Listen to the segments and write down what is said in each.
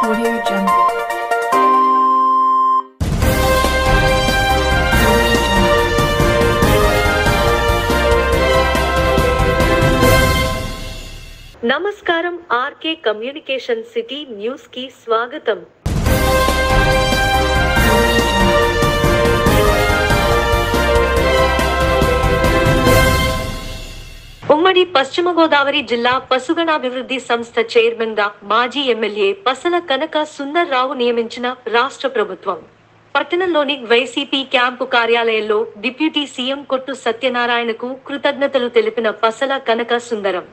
Audio Jungle. నమస్కారం RK communication city news కి స్వాగతం. ఉమ్మడి పశ్చిమ గోదావరి జిల్లా పశుగణాభివృద్ధి సంస్థ చైర్మన్ గా మాజీ ఎమ్మెల్యే పసల కనక సుందర్రావు నియమించిన రాష్ట్ర ప్రభుత్వం పట్టణంలోని వైసీపీ క్యాంపు కార్యాలయంలో డిప్యూటీ సీఎం కొట్టు సత్యనారాయణకు కృతజ్ఞతలు తెలిపిన పసల కనక సుందరం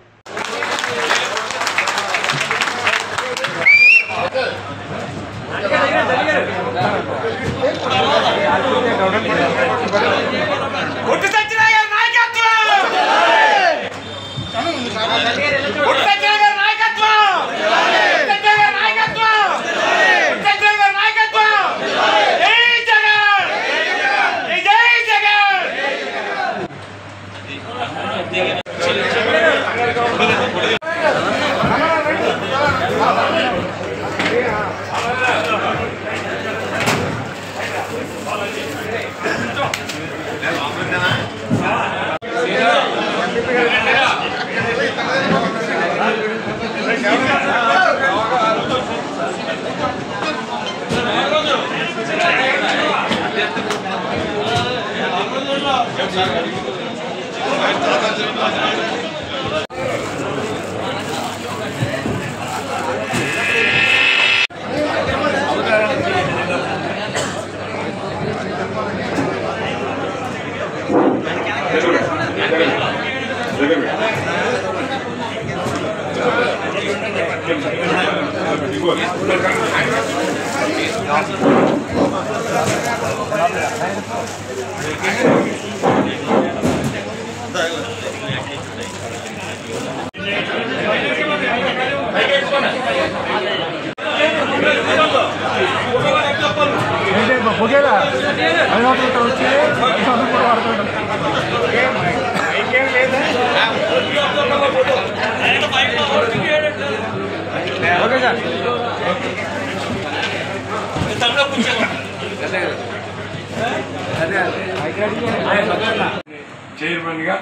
చైర్మన్ గా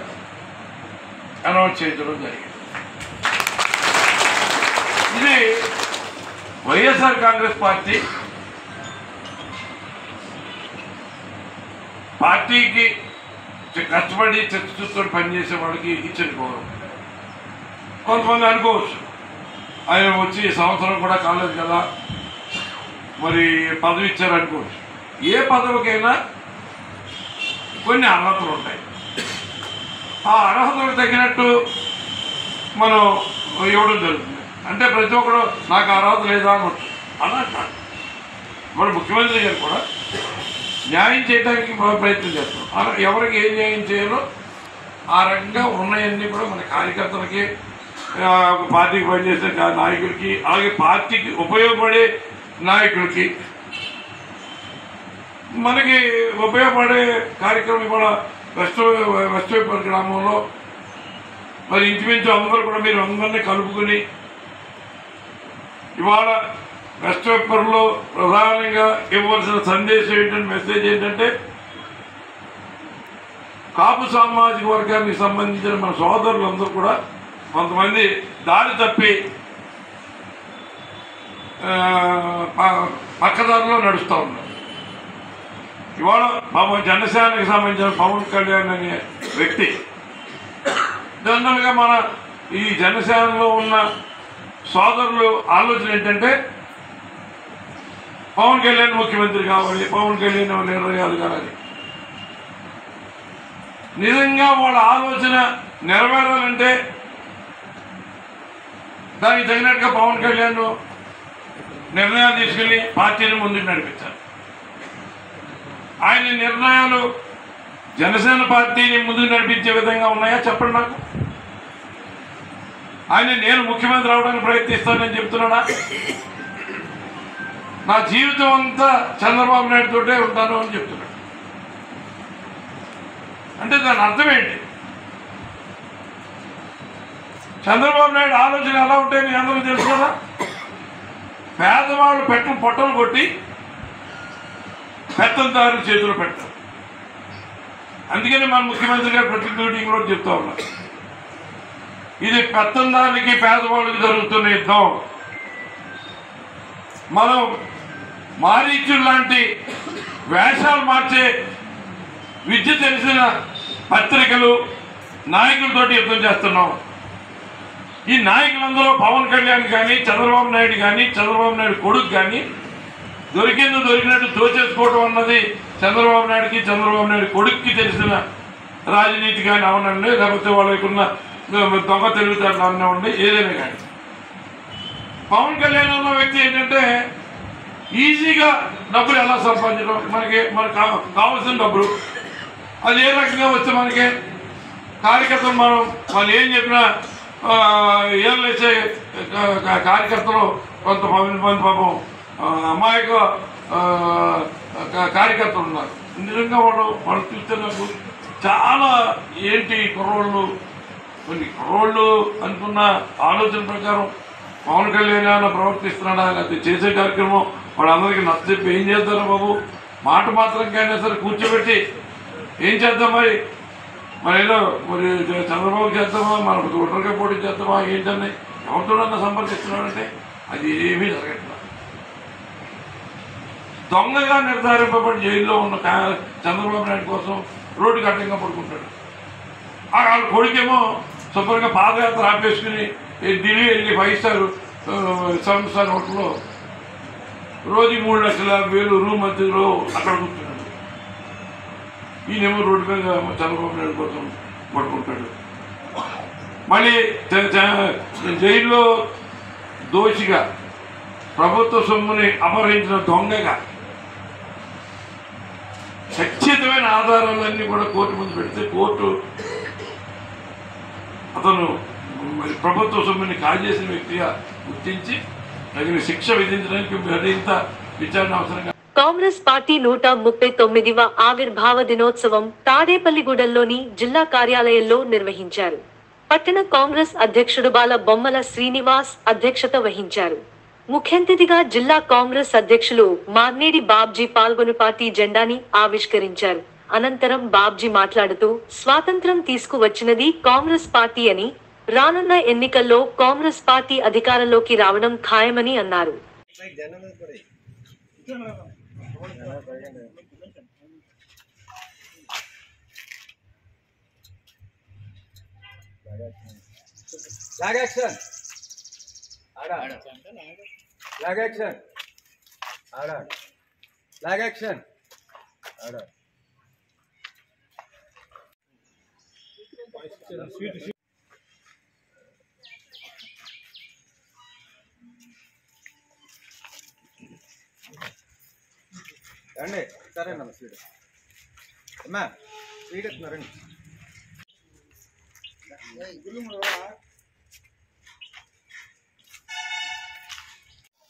అనౌన్స్ చేయడం జరిగింది. ఇది వైఎస్ఆర్ కాంగ్రెస్ పార్టీకి కష్టపడి చిత్తశుద్ధితో పనిచేసే వాళ్ళకి ఇచ్చిన గౌరవం. కొంతమంది అనుకోవచ్చు ఆయన వచ్చి సంవత్సరం కూడా కాలేదు కదా మరి పదవి ఇచ్చారు అనుకోవచ్చు. ఏ పదవికైనా కొన్ని అర్హతలు ఉంటాయి. ఆ అర్హతలకు తగినట్టు మనం ఇవ్వడం జరుగుతుంది. అంటే ప్రతి ఒక్కరు నాకు అర్హత లేదా అనవచ్చు. అలా కాదు. మన ముఖ్యమంత్రి గారు కూడా న్యాయం చేయడానికి ప్రయత్నం చేస్తాం. ఎవరికి ఏం న్యాయం చేయాలో ఆ రకంగా ఉన్నాయన్నీ కూడా మన కార్యకర్తలకి, పార్టీకి పనిచేసే నాయకులకి, అలాగే పార్టీకి ఉపయోగపడే నాయకులకి, మనకి ఉపయోగపడే కార్యక్రమం కూడా వెస్ట్వేపర్ గ్రామంలో మరి ఇంచుమించు అందరూ కూడా మీరు అందరినీ కలుపుకుని ఇవాళ వెస్ట్వేపర్లో ప్రధానంగా ఇవ్వాల్సిన సందేశం ఏంటంటే, మెసేజ్ ఏంటంటే, కాపు సామాజిక వర్గానికి సంబంధించిన మన సోదరులందరూ కూడా కొంతమంది దారి తప్పి పక్కదారిలో నడుస్తూ ఉన్నారు. ఇవాళ జనసేనకి సంబంధించిన పవన్ కళ్యాణ్ అనే వ్యక్తి జనరల్గా మన ఈ జనసేనలో ఉన్న సోదరులు ఆలోచన ఏంటంటే, పవన్ కళ్యాణ్ ముఖ్యమంత్రి కావాలి, పవన్ కళ్యాణ్ లీడర్ కాదు కావాలి. నిజంగా వాళ్ళ ఆలోచన నెరవేరాలంటే దానికి తగినట్టుగా పవన్ కళ్యాణ్ నిర్ణయాలు తీసుకెళ్ళి పార్టీని ముందుకు నడిపించాలి. ఆయన నిర్ణయాలు జనసేన పార్టీని ముందుకు నడిపించే విధంగా ఉన్నాయా చెప్పండి నాకు. ఆయన నేను ముఖ్యమంత్రి అవడానికి ప్రయత్నిస్తానని చెప్తున్నాడా? నా జీవితం అంతా చంద్రబాబు నాయుడు తోటే ఉంటాను అని చెప్తున్నాడు. అంటే దాని అర్థం ఏంటి? చంద్రబాబు నాయుడు ఆలోచన ఎలా ఉంటాయని అందరూ తెలుసు కదా. పేదవాళ్ళు పొట్టలు కొట్టి పెత్తందారుల చేతులు పెట్టారు. అందుకని మన ముఖ్యమంత్రి గారు ప్రతి మీటింగ్లో చెప్తా ఉన్నారు, ఇది పెత్తందారికి పేదవాళ్ళకి జరుగుతున్న యుద్ధం. మనం మారీచుడు లాంటి వేషాలు మార్చే విద్య తెలిసిన పత్రికలు నాయకులతోటి యుద్ధం చేస్తున్నాం. ఈ నాయకులందరూ పవన్ కళ్యాణ్ కానీ చంద్రబాబు నాయుడు కానీ చంద్రబాబు నాయుడు కొడుకు కానీ దొరికినట్టు దోచేసుకోవడం అన్నది చంద్రబాబు నాయుడుకి చంద్రబాబు నాయుడు కొడుక్కి తెలిసిన రాజనీతి కానీ అవనండి, లేకపోతే వాళ్ళకి ఉన్న దొంగ తెలివితేటలు అనివ్వండి, ఏదైనా కానీ. పవన్ కళ్యాణ్ అన్న వ్యక్తి ఏంటంటే ఈజీగా డబ్బులు ఎలా సంపాదించడం, మనకు కావాల్సిన డబ్బులు అది ఏ రకంగా వస్తే మనకి కార్యకర్తలు వాళ్ళు ఏం చెప్పినా ఏళ్ళేసే కార్యకర్తలు కొంతమంది పాపం అమాయక కార్యకర్తలు ఉన్నారు. నిజంగా వాళ్ళు చూస్తే నాకు చాలా ఏంటి కొన్ని కుర్రోళ్ళు అనుకున్న ఆలోచన ప్రకారం పవన్ కళ్యాణ్ ఏమైనా ప్రవర్తిస్తున్నాడా, లేకపోతే చేసే కార్యక్రమం వాళ్ళందరికీ నచ్చచెప్పి ఏం చేస్తారా బాబు, మాట మాత్రంకైనా సరే కూర్చోబెట్టి ఏం చేద్దాం మరి ఏదో మరి చంద్రబాబు చేద్దామా, మనకు ఒంటరిగా పోటీ చేద్దామా, ఏంటని ఎవరితోనన్నా సంపర్కిస్తున్నాడంటే అది ఏమీ జరగట్లేదు. దొంగగా నిర్ధారింపబడి జైల్లో ఉన్న చంద్రబాబు నాయుడు కోసం రోడ్డుకి అడ్డంగా పడుకుంటాడు. వాళ్ళ కొడుకేమో శుభ్రంగా పాదయాత్ర ఆపేసుకుని ఢిల్లీ వెళ్ళి 5 స్టార్ 7 స్టార్ హోటల్లో రోజు 3 లక్షల రూమ్ మధ్యలో అక్కడ కూర్చున్నాడు. ఈయనేమో రోడ్డు మీద చంద్రబాబు నాయుడు కోసం పడుకుంటాడు. మళ్ళీ జైల్లో దోషిగా ప్రభుత్వ సొమ్ముని అపహరించిన దొంగగా ఖచ్చితమైన ఆధారాలన్నీ కూడా కోర్టు ముందు పెడితే కోర్టు అతను మరి ప్రభుత్వ సొమ్ముని కాజేసిన వ్యక్తిగా గుర్తించి తగిన శిక్ష విధించడానికి మరింత విచారణ అవసరంగా. కాంగ్రెస్ పార్టీ 139వ ఆవిర్భావ దినోత్సవం తాడేపల్లిగూడెంలోని జిల్లా కార్యాలయంలో నిర్వహించారు. పట్టణ కాంగ్రెస్ అధ్యక్షుడు బాల బొమ్మల శ్రీనివాస్ అధ్యక్షత వహించారు. ముఖ్య అతిథిగా జిల్లా కాంగ్రెస్ అధ్యక్షులు మార్నేడి బాబ్జీ పాల్గొని పార్టీ జెండాని ఆవిష్కరించారు. అనంతరం బాబ్జీ మాట్లాడుతూ స్వాతంత్ర్యం తీసుకువచ్చినది కాంగ్రెస్ పార్టీ అని, రానున్న ఎన్నికల్లో కాంగ్రెస్ పార్టీ అధికారంలోకి రావడం ఖాయమని అన్నారు. రండి సరేనమ్మ స్వీట్ అమ్మా స్వీట్ ఎత్తున్నారండి.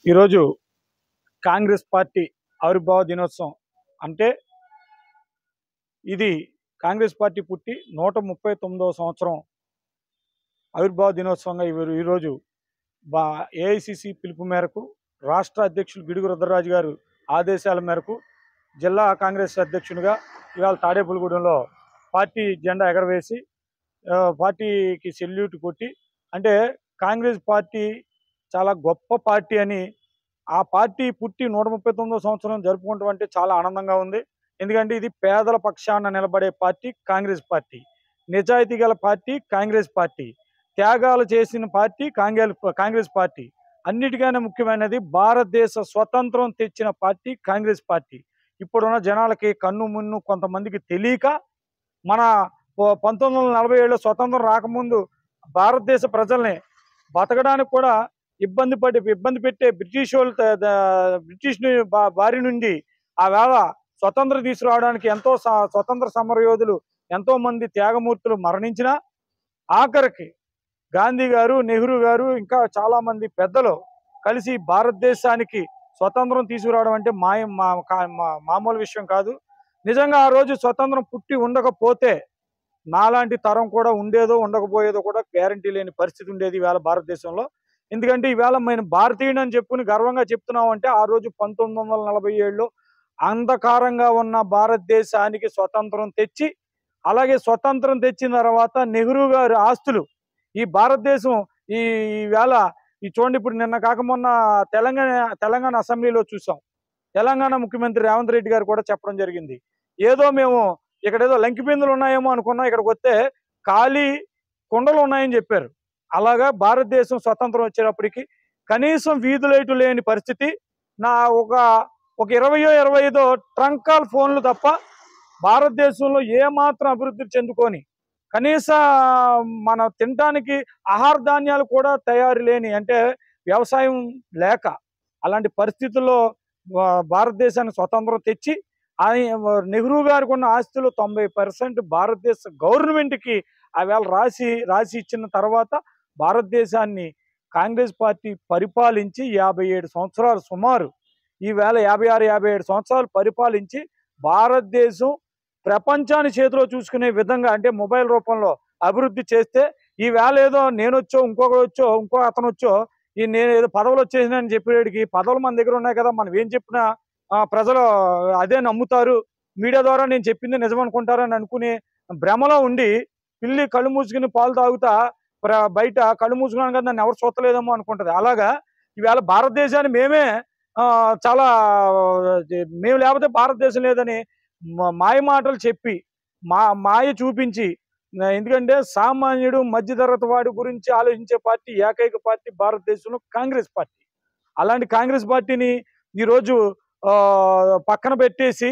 ఈరోజు కాంగ్రెస్ పార్టీ ఆవిర్భావ దినోత్సవం అంటే ఇది కాంగ్రెస్ పార్టీ పుట్టి 139వ సంవత్సరం ఆవిర్భావ దినోత్సవంగా ఈరోజు ఏఐసిసి పిలుపు మేరకు రాష్ట్ర అధ్యక్షులు గిడుగు రుద్రరాజు గారు ఆదేశాల మేరకు జిల్లా కాంగ్రెస్ అధ్యక్షునిగా ఇవాళ తాడేపల్లిగూడెంలో పార్టీ జెండా ఎగరవేసి పార్టీకి సెల్యూట్ కొట్టి, అంటే కాంగ్రెస్ పార్టీ చాలా గొప్ప పార్టీ అని, ఆ పార్టీ పుట్టి 139వ సంవత్సరం జరుపుకుంటాం అంటే చాలా ఆనందంగా ఉంది. ఎందుకంటే ఇది పేదల పక్షాన నిలబడే పార్టీ కాంగ్రెస్ పార్టీ, నిజాయితీ గల పార్టీ కాంగ్రెస్ పార్టీ, త్యాగాలు చేసిన పార్టీ కాంగ్రెస్ పార్టీ, అన్నిటికన్నా ముఖ్యమైనది భారతదేశ స్వతంత్రం తెచ్చిన పార్టీ కాంగ్రెస్ పార్టీ. ఇప్పుడున్న జనాలకి కన్ను మున్ను కొంతమందికి తెలియక మన 1947లో స్వతంత్రం రాకముందు భారతదేశ ప్రజల్ని బతకడానికి కూడా ఇబ్బంది పెట్టే బ్రిటిష్ బారి నుండి ఆ వేళ స్వతంత్రం తీసుకురావడానికి స్వతంత్ర సమర యోధులు ఎంతో మంది త్యాగమూర్తులు మరణించినా, ఆఖరికి గాంధీ గారు, నెహ్రూ గారు, ఇంకా చాలా మంది పెద్దలు కలిసి భారతదేశానికి స్వతంత్రం తీసుకురావడం అంటే మామూలు విషయం కాదు. నిజంగా ఆ రోజు స్వతంత్రం పుట్టి ఉండకపోతే నాలాంటి తరం కూడా ఉండేదో ఉండకపోయేదో కూడా గ్యారంటీ లేని పరిస్థితి ఉండేది వేళ భారతదేశంలో. ఎందుకంటే ఈవేళ మేము భారతీయుడు అని చెప్పుకుని గర్వంగా చెప్తున్నాం అంటే ఆ రోజు 1947లో అంధకారంగా ఉన్న భారతదేశానికి స్వతంత్రం తెచ్చి, అలాగే స్వతంత్రం తెచ్చిన తర్వాత నెహ్రూ గారి ఆస్తులు ఈ భారతదేశం ఈ ఈవేళ ఈ చూడండి, ఇప్పుడు నిన్న కాక మొన్న తెలంగాణ అసెంబ్లీలో చూసాం. తెలంగాణ ముఖ్యమంత్రి రేవంత్ రెడ్డి గారు కూడా చెప్పడం జరిగింది. ఏదో మేము ఇక్కడ ఏదో లంకి బిందులు ఉన్నాయేమో అనుకున్నాం, ఇక్కడికి వస్తే ఖాళీ కుండలు ఉన్నాయని చెప్పారు. అలాగా భారతదేశం స్వతంత్రం వచ్చేటప్పటికి కనీసం వీధి లైటు లేని పరిస్థితి. నా ఒక 20-25 ట్రంక్ కాల్ ఫోన్లు తప్ప భారతదేశంలో ఏమాత్రం అభివృద్ధి చెందుకొని కనీస మన తినడానికి ఆహార ధాన్యాలు కూడా తయారు లేని, అంటే వ్యవసాయం లేక అలాంటి పరిస్థితుల్లో భారతదేశానికి స్వతంత్రం తెచ్చి నెహ్రూ గారికి ఉన్న ఆస్తులు 90% భారతదేశ గవర్నమెంట్కి ఆవేళ రాసి ఇచ్చిన తర్వాత భారతదేశాన్ని కాంగ్రెస్ పార్టీ పరిపాలించి 57 సంవత్సరాలు సుమారు ఈవేళ 56-57 సంవత్సరాలు పరిపాలించి భారతదేశం ప్రపంచాన్ని చేతిలో చూసుకునే విధంగా, అంటే మొబైల్ రూపంలో అభివృద్ధి చేస్తే ఈవేళ ఏదో నేనొచ్చో ఇంకో అతను వచ్చో నేను ఏదో పదవులు వచ్చేసినాయని చెప్పేటికి పదవులు మన దగ్గర ఉన్నాయి కదా, మనం ఏం చెప్పినా ప్రజలు అదే నమ్ముతారు, మీడియా ద్వారా నేను చెప్పింది నిజం అనుకుంటారని అనుకుని భ్రమలో ఉండి పిల్లి కళ్ళు మూసుకుని పాలు తాగుతా బయట కళ్ళు మూసుకున్నాను కదా నన్ను ఎవరు చూస్తలేదేమో అనుకుంటది. అలాగా ఈవేళ భారతదేశాన్ని మేమే చాలా మేము లేకపోతే భారతదేశం లేదని మాయ మాటలు చెప్పి మాయ చూపించి, ఎందుకంటే సామాన్యుడు మధ్యతరగతి వాడి గురించి ఆలోచించే పార్టీ ఏకైక పార్టీ భారతదేశంలో కాంగ్రెస్ పార్టీ. అలాంటి కాంగ్రెస్ పార్టీని ఈరోజు పక్కన పెట్టేసి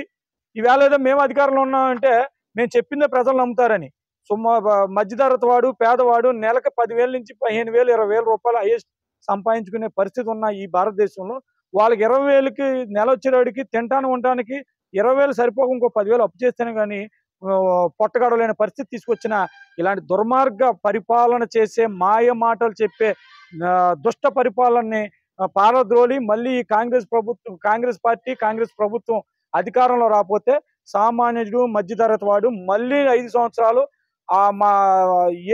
ఈవేళ ఏదో మేము అధికారంలో ఉన్నామంటే మేము చెప్పిందే ప్రజలు నమ్ముతారని మధ్యతరగతి వాడు పేదవాడు నెలకు 10,000 నుంచి 15,000 20,000 రూపాయలు హైయెస్ట్ సంపాదించుకునే పరిస్థితి ఉన్న ఈ భారతదేశంలో వాళ్ళకి 20,000కి నెల వచ్చేవాడికి తినటానికి ఉండటానికి 20,000 సరిపోక ఇంకో 10,000 అప్పు చేస్తేనే కానీ పొట్టగడలేని పరిస్థితి తీసుకొచ్చిన ఇలాంటి దుర్మార్గ పరిపాలన చేసే మాయ మాటలు చెప్పే దుష్ట పరిపాలనని పారద్రోలి మళ్ళీ కాంగ్రెస్ పార్టీ కాంగ్రెస్ ప్రభుత్వం అధికారంలో రాకపోతే సామాన్యుడు మధ్యతరగతి వాడు మళ్ళీ 5 సంవత్సరాలు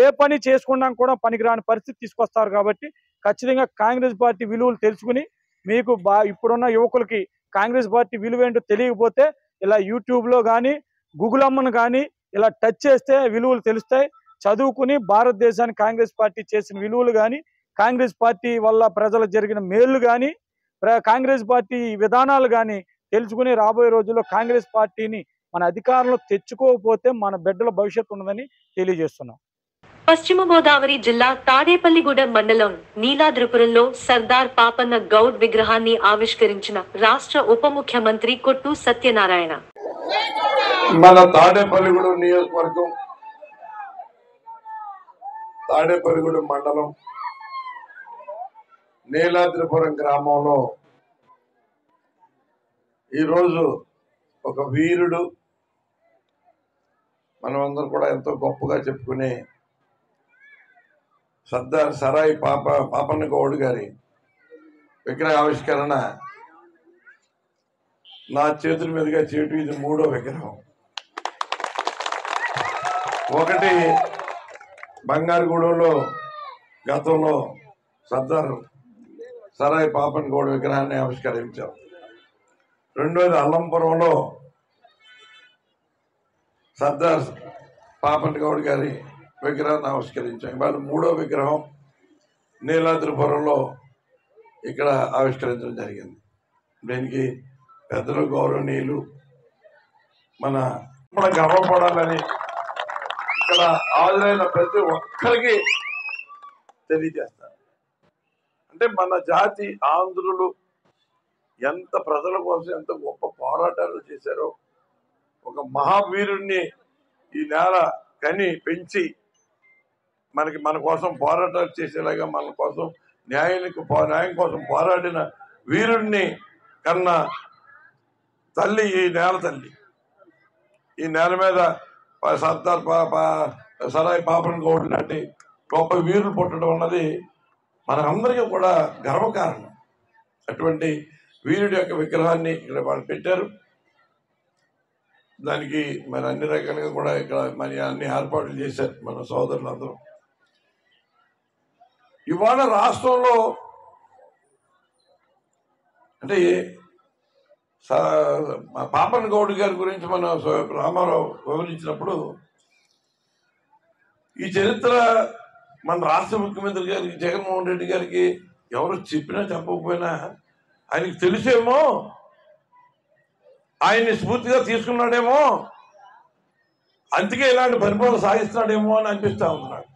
ఏ పని చేసుకున్నా కూడా పనికిరాని పరిస్థితి తీసుకొస్తారు. కాబట్టి ఖచ్చితంగా కాంగ్రెస్ పార్టీ విలువలు తెలుసుకుని మీకు ఇప్పుడున్న యువకులకి కాంగ్రెస్ పార్టీ విలువేంటో తెలియకపోతే ఇలా యూట్యూబ్లో కానీ గూగుల్ అమ్మను కానీ ఇలా టచ్ చేస్తే విలువలు తెలుస్తాయి. చదువుకుని భారతదేశానికి కాంగ్రెస్ పార్టీ చేసిన విలువలు కానీ, కాంగ్రెస్ పార్టీ వల్ల ప్రజలకు జరిగిన మేలు కానీ, కాంగ్రెస్ పార్టీ విధానాలు కానీ తెలుసుకుని రాబోయే రోజుల్లో కాంగ్రెస్ పార్టీని మన అధికారంలో తెచ్చుకోకపోతే మన బిడ్డల భవిష్యత్తు ఉన్నదని తెలియజేస్తున్నాం. పశ్చిమ గోదావరి జిల్లా తాడేపల్లిగూడెం మండలం నీలాద్రిపురంలో సర్దార్ పాపన్న గౌడ్ విగ్రహాన్ని ఆవిష్కరించిన రాష్ట్ర ఉప ముఖ్యమంత్రి కొట్టు సత్యనారాయణ. మన తాడేపల్లిగూడెం నియోజకవర్గం తాడేపల్లిగూడెం మండలం నీలాద్రిపురం గ్రామంలో ఈరోజు ఒక వీరుడు, మనమందరం కూడా ఎంతో గొప్పగా చెప్పుకునే సర్దార్ సరాయి పాపన్న గౌడ్ గారి విగ్రహ ఆవిష్కరణ నా చేతుల మీదుగా చేయటం ఇది 3వ విగ్రహం. ఒకటి బంగారుగూడెంలో గతంలో సర్దార్ సరాయి పాపన్న గౌడ్ విగ్రహాన్ని ఆవిష్కరించాం. రెండోది అల్లంపురంలో సర్దార్ పాపన్న గౌడ్ గారి విగ్రహాన్ని ఆవిష్కరించాం. ఇవాళ 3వ విగ్రహం నీలాద్రిపురంలో ఇక్కడ ఆవిష్కరించడం జరిగింది. దీనికి పెద్దలు గౌరవనీయులు మన గర్వపడాలని ఇక్కడ హాజరైన ప్రతి ఒక్కరికి తెలియజేస్తారు. అంటే మన జాతి ఆంధ్రులు ఎంత ప్రజల కోసం ఎంత గొప్ప పోరాటాలు చేశారో, ఒక మహావీరుణ్ణి ఈ నేల కని పెంచి మన కోసం పోరాటాలు చేసేలాగా మన కోసం న్యాయం కోసం పోరాడిన వీరుణ్ణి కన్నా తల్లి ఈ నేల తల్లి. ఈ నేల మీద సర్దార్ సరాయి పాపన్న గౌడ్ లాంటి గొప్ప వీరులు పుట్టడం అన్నది మనందరికీ కూడా గర్వకారణం. అటువంటి వీరుడి యొక్క విగ్రహాన్ని ఇక్కడ వాళ్ళు పెట్టారు. దానికి మరి అన్ని రకాలుగా కూడా ఇక్కడ మరి అన్ని ఏర్పాట్లు చేశారు మన సోదరులందరూ. ఇవాళ రాష్ట్రంలో అంటే పాపన్ గౌడ్ గారి గురించి మన రామారావు వివరించినప్పుడు ఈ చరిత్ర మన రాష్ట్ర ముఖ్యమంత్రి గారికి జగన్మోహన్ రెడ్డి గారికి ఎవరు చెప్పినా చెప్పకపోయినా ఆయనకి తెలిసేమో, ఆయన్ని స్ఫూర్తిగా తీసుకున్నాడేమో, అందుకే ఇలాంటి పరిపాలన సాగిస్తున్నాడేమో అని అనిపిస్తా ఉన్నాడు.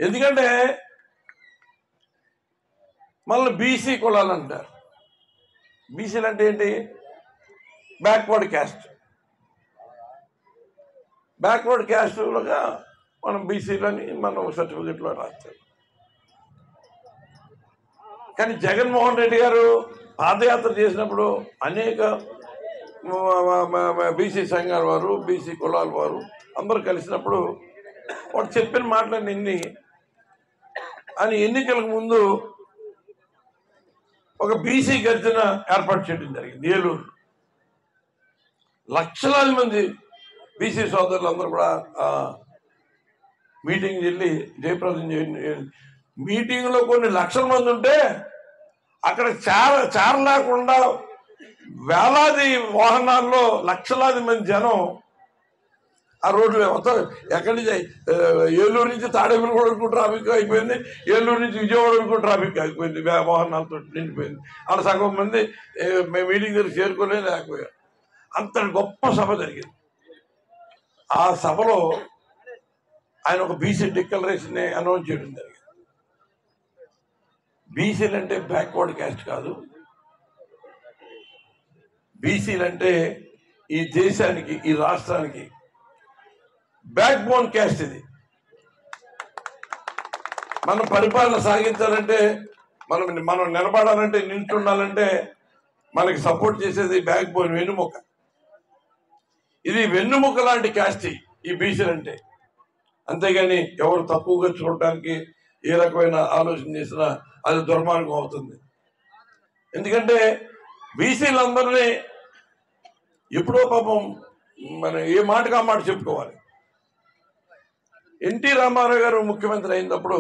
ఎందుకంటే మళ్ళీ బీసీ కులాలు అంటారు. బీసీలు అంటే ఏంటి? Backward caste. బ్యాక్వర్డ్ క్యాస్ట్లుగా మనం బీసీలని మనం సర్టిఫికెట్లో రాస్తాం. కానీ జగన్మోహన్ రెడ్డి గారు పాదయాత్ర చేసినప్పుడు అనేక బీసీ సంఘాల వారు, బీసీ కులాల వారు అందరూ కలిసినప్పుడు వాడు చెప్పిన మాటలన్నీ అని ఎన్నికలకు ముందు ఒక బీసీ గర్జన ఏర్పాటు చేయడం జరిగింది ఏలూరు. లక్షలాది మంది బీసీ సోదరులు అందరూ కూడా మీటింగ్ వెళ్ళి జయప్రదం చేయండి. మీటింగ్లో కొన్ని లక్షల మంది ఉంటే అక్కడ చేరలేకుండా వేలాది వాహనాల్లో లక్షలాది మంది జనం ఆ రోడ్లు మొత్తం ఎక్కడి నుంచి ఏలూరు నుంచి తాడేపల్లిగూడ వరకు ట్రాఫిక్ అయిపోయింది, ఏలూరు నుంచి విజయవాడ వరకు ట్రాఫిక్ అయిపోయింది, వాహనాలతో నిండిపోయింది. అక్కడ సగం మంది మేము మీటింగ్ దగ్గర చేరుకోలేకపోయారు. అంత గొప్ప సభ జరిగింది. ఆ సభలో ఆయన ఒక బీసీ డిక్లరేషన్ అనౌన్స్ చేయడం జరిగింది. బీసీలు అంటే బ్యాక్వర్డ్ క్యాస్ట్ కాదు, బీసీలు అంటే ఈ దేశానికి, ఈ రాష్ట్రానికి బ్యాక్ బోన్ క్యాస్ట్. ఇది మనం పరిపాలన సాగించాలంటే, మనం నిలబడాలంటే, నింటుండాలంటే మనకి సపోర్ట్ చేసేది బ్యాక్ బోన్, వెన్నుముక. ఇది వెన్నుముక లాంటి క్యాస్ట్ ఈ బీసీలు అంటే. అంతేగాని ఎవరు తక్కువగా చూడటానికి ఏ రకమైన ఆలోచన చేసినా అది దుర్మార్గం అవుతుంది. ఎందుకంటే బీసీలందరినీ ఎప్పుడో పాపం మనం ఏ మాటగా మాట చెప్పుకోవాలి. ఎన్టీ రామారావు గారు ముఖ్యమంత్రి అయినప్పుడు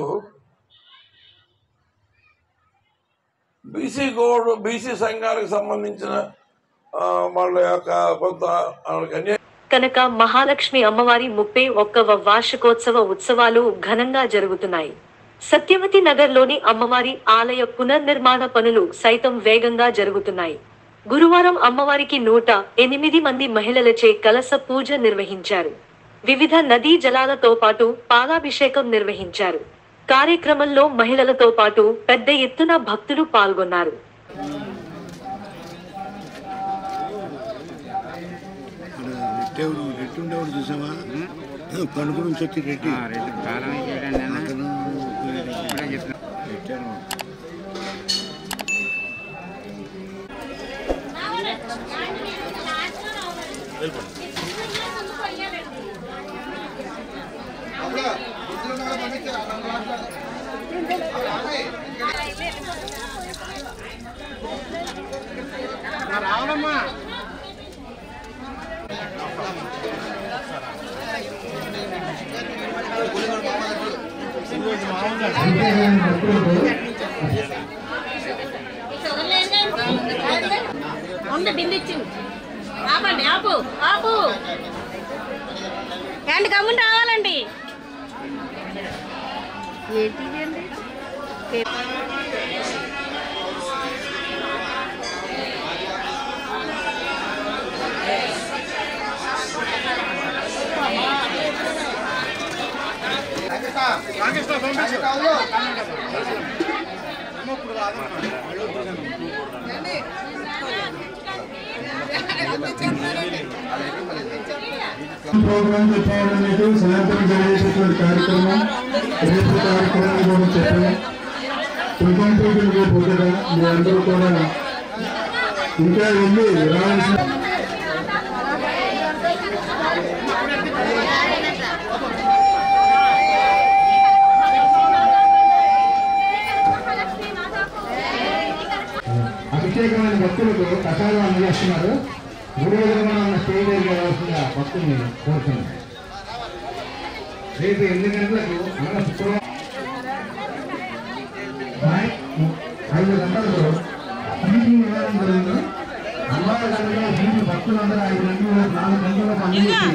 బీసీ సంఘాలకు సంబంధించిన వాళ్ళ యొక్క కొంత కనుక మహాలక్ష్మి అమ్మవారి 31వ వార్షికోత్సవ ఉత్సవాలు ఘనంగా జరుగుతున్నాయి. సత్యవతి నగర్లోని అమ్మవారి ఆలయ పునర్నిర్మాణ పనులు సైతం వేగంగా జరుగుతున్నాయి. గురువారం అమ్మవారికి 108 మంది మహిళలచే కలశ పూజ నిర్వహించారు. వివిధ నదీ జలాలతో పాటు పాలాభిషేకం నిర్వహించారు. కార్యక్రమంలో మహిళలతో పాటు పెద్ద ఎత్తున భక్తులు పాల్గొన్నారు. రావడమ్మా బిందిచ్చింది. ఆపండి, ఆపు ఆపు, హ్యాండ్ గమ్మున రావాలండి. ప్రోగ్రాం చెప్పాలనేది సాయంత్రం జరిగేటటువంటి కార్యక్రమం రేపు కార్యక్రమం కూడా చెప్పాము. ప్రజెంటేటివ్గా పోతుందా మీ అందరూ కూడా ఇంకా వెళ్ళి రావాల్సిన అభిషేకమైన భక్తులకు ప్రసాదం అందజేస్తున్నారు. గుడి ఎదురుగా ఉన్న స్టేజ్ దగ్గర భక్తుల్ని కోరుతున్నారు. రేపు 8 గంటలకు మన శుక్రవారం 5 గంటలకు టీవీ వివాదం జరిగింది. అమ్మవారి టీవీ భక్తులందరూ 5 గంటలు 4 గంటలకు పనిచేసి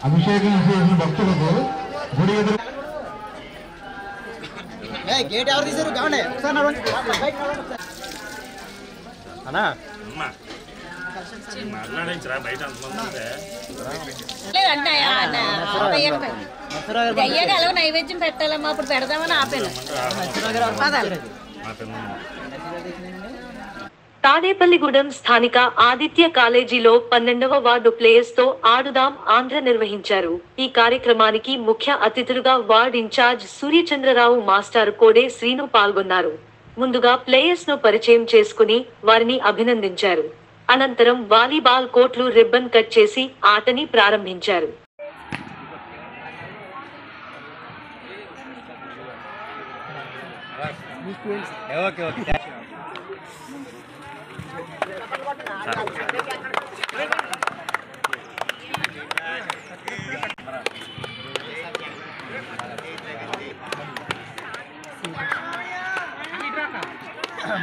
అభిషేకం చేసిన భక్తులకు గుడి ఎదురు గేట్ ఎవరు తీసారు కావండి అన్నా అయ్యాక అలా నైవేద్యం పెట్టాలమ్మా అప్పుడు పెడదామని ఆపాను. తాడేపల్లిగూడెం స్థానిక ఆదిత్య కాలేజీలో 12వ వార్డు ప్లేయర్స్ తో ఆడుదాం ఆంధ్ర నిర్వహించారు. ఈ కార్యక్రమానికి ముఖ్య అతిథులుగా వార్డ్ ఇన్ఛార్జ్ సూర్యచంద్రరావు మాస్టర్ కోడే శ్రీను పాల్గొన్నారు. ముందుగా ప్లేయర్స్ ను పరిచయం చేసుకుని వారిని అభినందించారు. అనంతరం వాలీబాల్ కోర్టులు రిబ్బన్ కట్ చేసి ఆటని ప్రారంభించారు.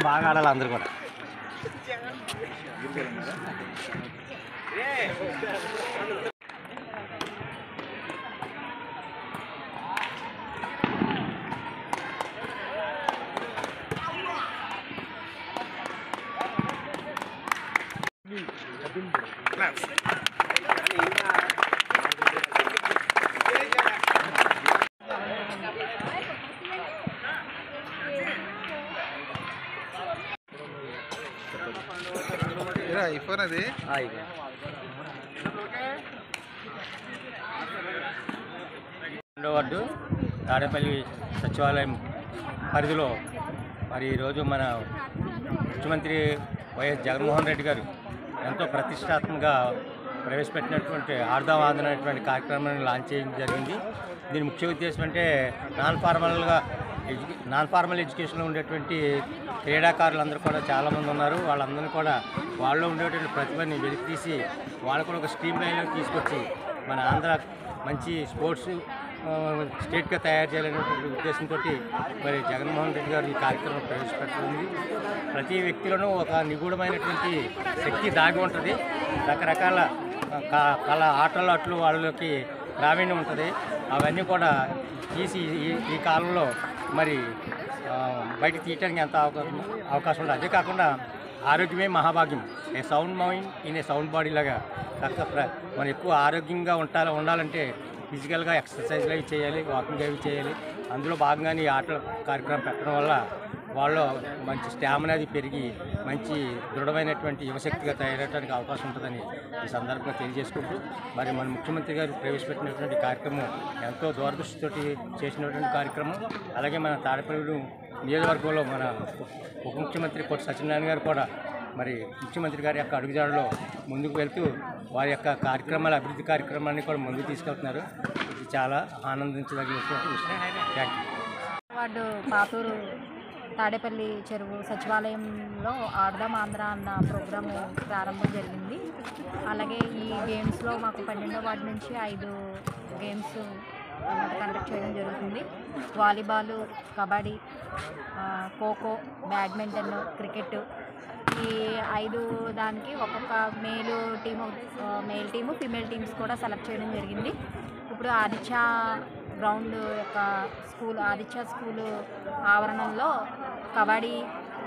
బాగా ఆడాలి అందరు కూడా. ఐఫోన్ అది రెండో వార్డు తాడేపల్లి సచివాలయం పరిధిలో మరి ఈరోజు మన ముఖ్యమంత్రి వైఎస్ జగన్మోహన్ రెడ్డి గారు ఎంతో ప్రతిష్టాత్మకంగా ప్రవేశపెట్టినటువంటి ఆడుదాం ఆంధ్ర అనేటువంటి కార్యక్రమాన్ని లాంచ్ చేయడం జరిగింది. దీని ముఖ్య ఉద్దేశం అంటే నాన్ ఫార్మల్ ఎడ్యుకేషన్లో ఉండేటువంటి క్రీడాకారులందరూ కూడా చాలామంది ఉన్నారు. వాళ్ళందరినీ కూడా వాళ్ళలో ఉండేటువంటి ప్రతిభని వెలికితీసి వాళ్ళకు కూడా ఒక స్ట్రీమ్ లైన్లో తీసుకొచ్చి మన ఆంధ్ర మంచి స్పోర్ట్స్ స్టేట్గా తయారు చేయాలనేటువంటి ఉద్దేశంతో మరి జగన్మోహన్ రెడ్డి గారు ఈ కార్యక్రమం ప్రవేశపెట్టింది. ప్రతి వ్యక్తిలోనూ ఒక నిగూఢమైనటువంటి శక్తి దాగి ఉంటుంది. రకరకాల కళ ఆటలు అట్లు వాళ్ళకి ప్రావీణ్యం ఉంటుంది. అవన్నీ కూడా తీసి ఈ కాలంలో మరి బయట తీయటానికి ఎంత అవకాశం ఉంటుంది. అదే కాకుండా ఆరోగ్యమే మహాభాగ్యం. A sound mind in a sound body లాగా మనం ఎక్కువ ఆరోగ్యంగా ఉండాలంటే ఫిజికల్గా ఎక్సర్సైజ్లు అవి చేయాలి, వాకింగ్ అవి చేయాలి. అందులో భాగంగానే ఈ ఆటల కార్యక్రమం పెట్టడం వల్ల వాళ్ళు మంచి స్టామినా అది పెరిగి మంచి దృఢమైనటువంటి యువశక్తిగా తయారవడానికి అవకాశం ఉంటుందని ఈ సందర్భంగా తెలియజేసుకుంటూ మరి మన ముఖ్యమంత్రి గారు ప్రవేశపెట్టినటువంటి కార్యక్రమం ఎంతో దూరదృష్టితోటి చేసినటువంటి కార్యక్రమం. అలాగే మన తాడేపల్లి నియోజకవర్గంలో మన ఉప ముఖ్యమంత్రి కొట్టి సత్యనారాయణ గారు కూడా మరి ముఖ్యమంత్రి గారి యొక్క అడుగుజాడలో ముందుకు వెళ్తూ వారి యొక్క కార్యక్రమాలు అభివృద్ధి కార్యక్రమాన్ని కూడా ముందుకు తీసుకెళ్తున్నారు. ఇది చాలా ఆనందించదగినటువంటి విషయం. Thank you. Ward Pathuru Tadepalli చెరువు సచివాలయంలో ఆడదాం ఆంధ్ర అన్న ప్రోగ్రాము ప్రారంభం జరిగింది. అలాగే ఈ గేమ్స్లో మాకు 12వ వార్డు నుంచి 5 గేమ్స్ కండక్ట్ చేయడం జరుగుతుంది. Volleyball, kabaddi, kho kho, badminton, cricket. ఈ 5 దానికి ఒక్కొక్క మేల్ టీము ఫీమేల్ టీమ్స్ కూడా సెలెక్ట్ చేయడం జరిగింది. ఇప్పుడు ఆదిత్య గ్రౌండ్ యొక్క ఆదిత్య స్కూలు ఆవరణంలో కబడ్డీ,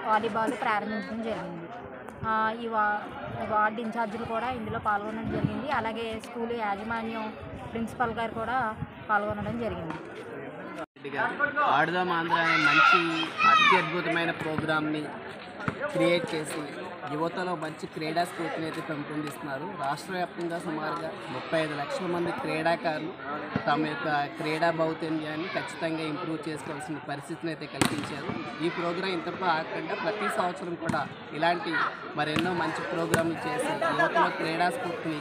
వాలీబాల్ ప్రారంభించడం జరిగింది. ఈ వార్డు ఇన్ఛార్జీలు కూడా ఇందులో పాల్గొనడం జరిగింది. అలాగే స్కూలు యాజమాన్యం ప్రిన్సిపల్ గారు కూడా పాల్గొనడం జరిగింది. ఆడుదాం ఆంధ్ర అనే మంచి అత్యద్భుతమైన ప్రోగ్రామ్ని క్రియేట్ చేసి యువతలో మంచి క్రీడా స్ఫూర్తిని అయితే పెంపొందిస్తున్నారు. రాష్ట్ర వ్యాప్తంగా సుమారుగా 35 లక్షల మంది క్రీడాకారులు తమ యొక్క క్రీడా భౌతిన్యాన్ని ఖచ్చితంగా ఇంప్రూవ్ చేసుకోవాల్సిన పరిస్థితిని అయితే కల్పించారు. ఈ ప్రోగ్రాం ఇంతటితో ఆగకుండా ప్రతి సంవత్సరం కూడా ఇలాంటి మరెన్నో మంచి ప్రోగ్రాంలు చేసి యువతలో క్రీడా స్ఫూర్తిని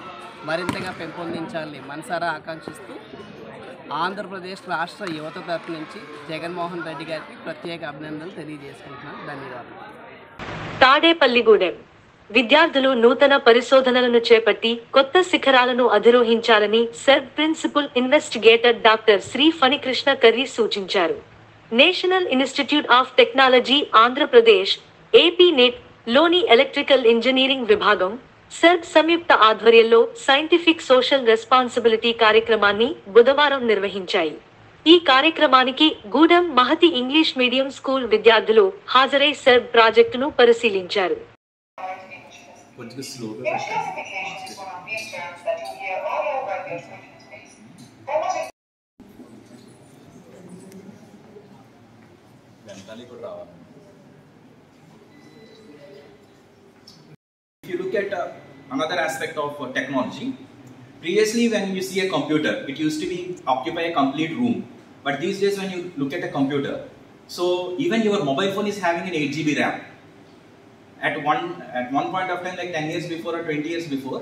మరింతగా పెంపొందించాలని మనసారా ఆకాంక్షిస్తూ ఆంధ్రప్రదేశ్ రాష్ట్ర యువత తరపు నుంచి జగన్మోహన్ రెడ్డి గారికి ప్రత్యేక అభినందనలు తెలియజేసుకుంటున్నాను. ధన్యవాదాలు. తాడేపల్లిగూడెం విద్యార్థులు నూతన పరిశోధనలను చేపట్టి కొత్త శిఖరాలను అధిరోహించాలని SERB principal investigator doctor Shri Phanikrishna Karri సూచించారు. National Institute of Technology Andhra Pradesh AP NIT లోని ఎలక్ట్రికల్ ఇంజనీరింగ్ విభాగం సెర్బ్ సంయుక్త ఆధ్వర్యంలో సైంటిఫిక్ సోషల్ రెస్పాన్సిబిలిటీ కార్యక్రమాన్ని బుధవారం నిర్వహించాయి. ఈ కార్యక్రమానికి Gudem Mahathi English medium school విద్యార్థులు హాజరై సెర్బ్ ప్రాజెక్టును పరిశీలించారు. If you look at another aspect of technology, previously when you see a computer, it used to be occupy a complete room. But these days when you look at a computer, so even your mobile phone is having an 8 GB RAM. At one point of time, like 10 years before or 20 years before,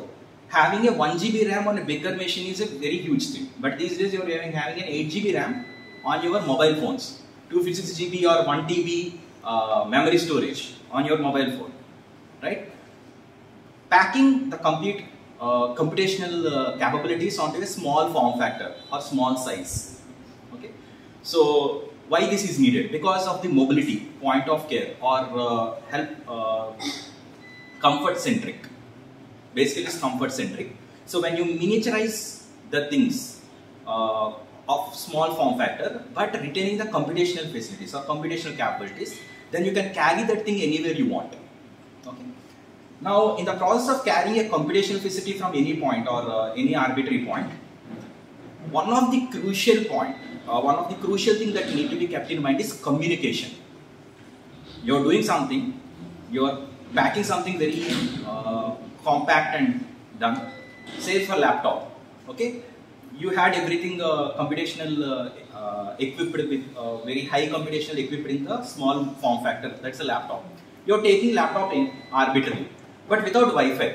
having a 1 GB RAM on a bigger machine is a very huge thing. But these days you are having an 8 GB RAM on your mobile phones, 256 GB or 1 TB memory storage on your mobile phone, right? Packing the complete computational capabilities onto a small form factor or small size. Okay, so why this is needed? Because of the mobility, point of care, or help comfort centric. Basically, it's comfort centric. So when you miniaturize the things of small form factor, but retaining the computational facilities or computational capabilities, then you can carry that thing anywhere you want. Okay. Now, in the process of carrying a computational facility from any point or any arbitrary point, one of the crucial thing that need to be kept in mind is communication. You're doing something, you're packing something very compact and done. Say for laptop, okay? You had everything computational equipped with very high computational equipped in the small form factor. That's a laptop. You're taking laptop in arbitrarily. But without Wi-Fi,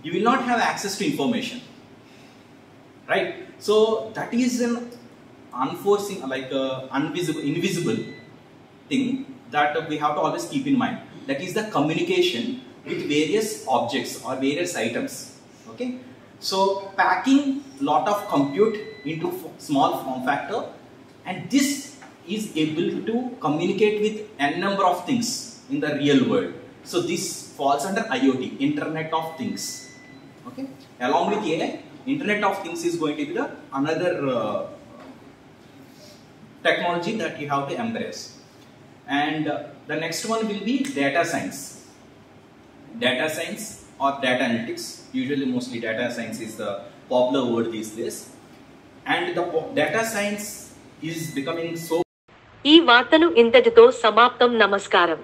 you will not have access to information, right? So that is an unforeseen, like invisible thing that we have to always keep in mind. That is the communication with various objects or various items. Okay, so packing lot of compute into small form factor, and this is able to communicate with n number of things in the real world. So this falls under IoT, Internet of Things. Okay, along with AI, Internet of Things is going to be the another technology that you have to embrace. And the next one will be data science. Data science or data analytics. Usually, mostly data science is the popular word these days. And the data science is becoming so. ఈ వార్తలు ఇంతటితో సమాప్తం. నమస్కారం.